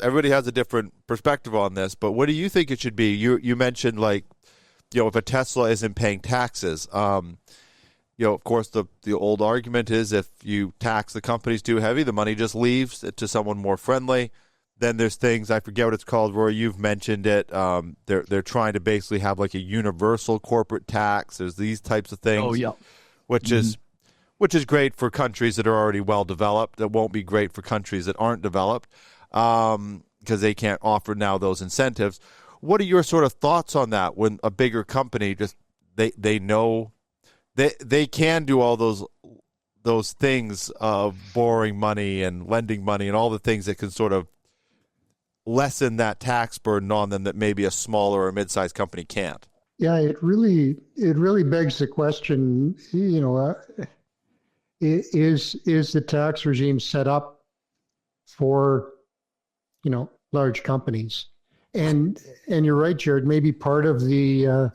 everybody has a different perspective on this, but what do you think it should be? You mentioned, like, if a Tesla isn't paying taxes, of course, the old argument is if you tax the companies too heavy, the money just leaves to someone more friendly. Then there's things, I forget what it's called, Rory, you've mentioned it. They're trying to basically have like a universal corporate tax. There's these types of things. Oh, yeah. Which is great for countries that are already well developed. That won't be great for countries that aren't developed because they can't offer now those incentives. What are your sort of thoughts on that when a bigger company just they know they can do all those things of borrowing money and lending money and all the things that can sort of lessen that tax burden on them that maybe a smaller or mid-sized company can't? Yeah, it really begs the question, is the tax regime set up for, large companies? And you're right, Jerrod, maybe part of the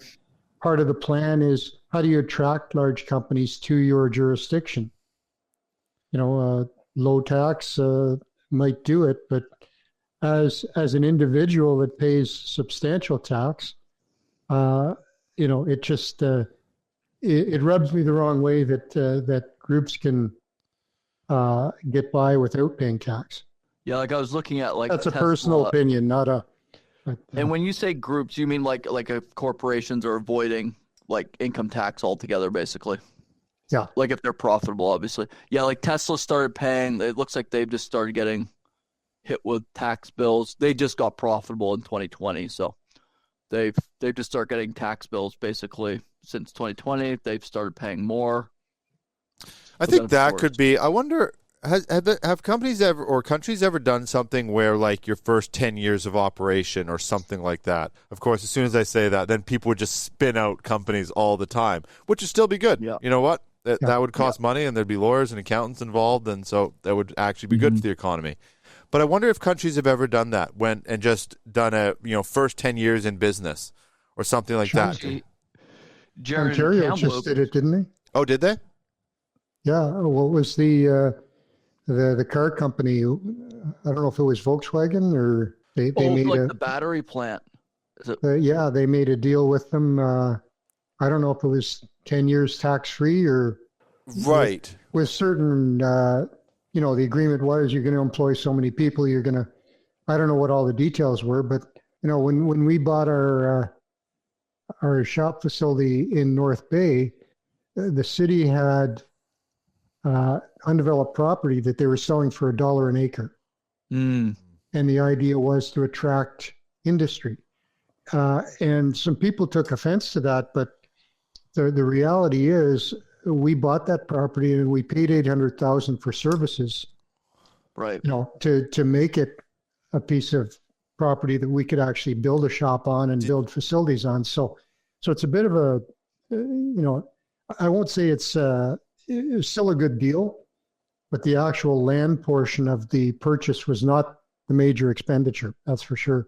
plan is how do you attract large companies to your jurisdiction? Low tax might do it, but as an individual that pays substantial tax, it just it rubs me the wrong way that groups can get by without paying tax. Yeah, like I was looking at like that's a Tesla. personal opinion, not a. And when you say groups, you mean like corporations are avoiding like income tax altogether, basically. Yeah. Like if they're profitable, obviously. Yeah, like Tesla started paying. It looks like they've just started getting hit with tax bills. They just got profitable in 2020, so they've just started getting tax bills basically since 2020. They've started paying more. I think that could be. I wonder, have companies ever or countries ever done something where like your first 10 years of operation or something like that? Of course, as soon as I say that, then people would just spin out companies all the time, which would still be good. Yeah. You know what? That would cost money, and there'd be lawyers and accountants involved, and so that would actually be good for the economy. But I wonder if countries have ever done that and just done a first 10 years in business or something like that. Jerrod Ontario just did it, didn't they? Oh, did they? Yeah. What was the car company? I don't know if it was Volkswagen or they made like the battery plant. Is it? Yeah, they made a deal with them. I don't know if it was 10 years tax free or right with certain. The agreement was you're going to employ so many people. You're going to. I don't know what all the details were, but when we bought our shop facility in North Bay, the city had undeveloped property that they were selling for $1 an acre. And the idea was to attract industry. And some people took offense to that, but the reality is we bought that property and we paid $800,000 for services, right? To make it a piece of property that we could actually build a shop on and build facilities on. So it's a bit of a, I won't say it's still a good deal, but the actual land portion of the purchase was not the major expenditure. That's for sure.